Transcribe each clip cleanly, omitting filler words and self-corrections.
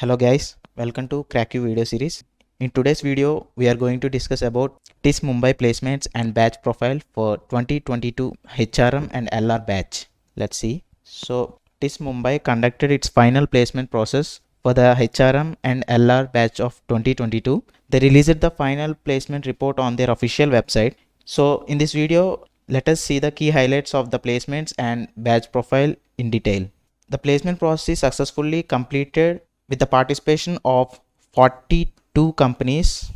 Hello guys, welcome to Crack You video series. In today's video, we are going to discuss about TISS Mumbai placements and batch profile for 2022 HRM and LR batch. Let's see. So TISS Mumbai conducted its final placement process for the HRM and LR batch of 2022. They released the final placement report on their official website. So in this video, let us see the key highlights of the placements and batch profile in detail. The placement process is successfully completed with the participation of 42 companies.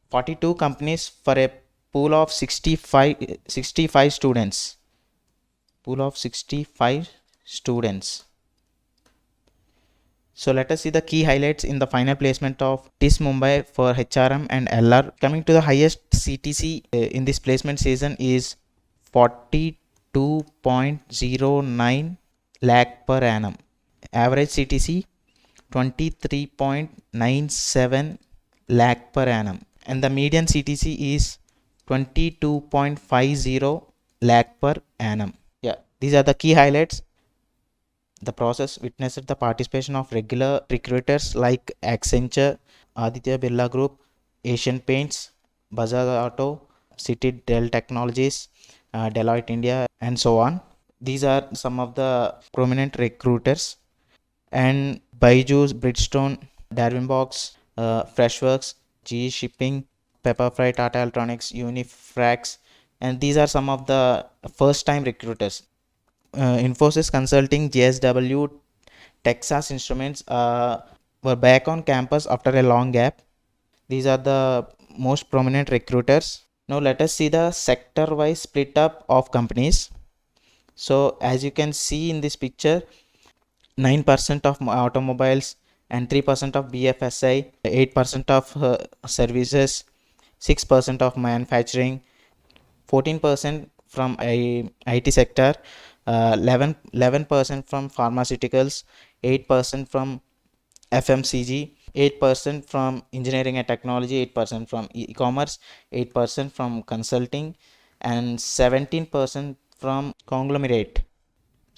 42 companies for a pool of 65 students. Pool of 65 students. So let us see the key highlights in the final placement of TISS Mumbai for HRM and LR. Coming to the highest CTC in this placement season is 42.09 lakh per annum. Average CTC 23.97 lakh per annum, and the median CTC is 22.50 lakh per annum. Yeah, these are the key highlights. The process witnessed the participation of regular recruiters like Accenture, Aditya Birla Group, Asian Paints, Bajaj Auto, City Dell Technologies, Deloitte India, and so on. These are some of the prominent recruiters. And Byju's, Bridgestone, Darwinbox, Freshworks, GE Shipping, Pepperfry, Tata Electronics, Unifrax, and these are some of the first-time recruiters. Infosys Consulting, JSW, Texas Instruments were back on campus after a long gap. These are the most prominent recruiters. Now let us see the sector-wise split up of companies. So as you can see in this picture, 9% of automobiles and 3% of BFSI, 8% of services, 6% of manufacturing, 14% from IT sector, 11% from pharmaceuticals, 8% from FMCG, 8% from engineering and technology, 8% from e-commerce, 8% from consulting, and 17% from conglomerate.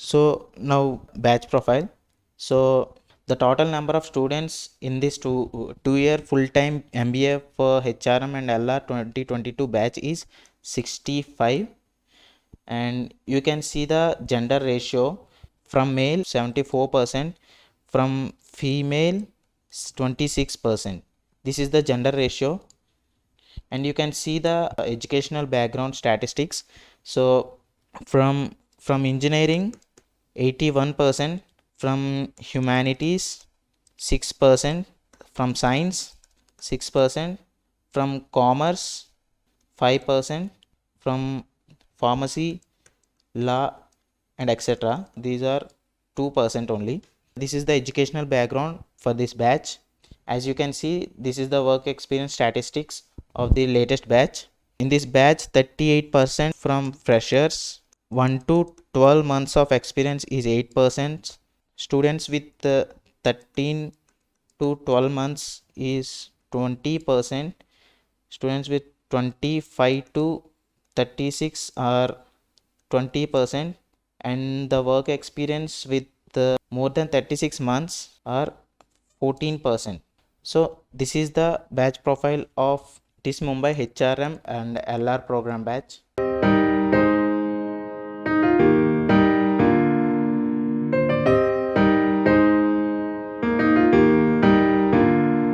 So now batch profile. So the total number of students in this two-year full-time MBA for HRM and LR 2022 batch is 65, and you can see the gender ratio. From male 74%, from female 26%. This is the gender ratio, and you can see the educational background statistics. So from engineering 81%, from humanities 6%, from science 6%, from commerce 5%, from pharmacy, law, and etc. These are 2% only. This is the educational background for this batch. As you can see, this is the work experience statistics of the latest batch. In this batch, 38% from freshers, 1 to 12 months of experience is 8%. Students with 13 to 12 months is 20%. Students with 25 to 36 are 20%, and the work experience with more than 36 months are 14%. So this is the batch profile of TISS Mumbai HRM and LR program batch.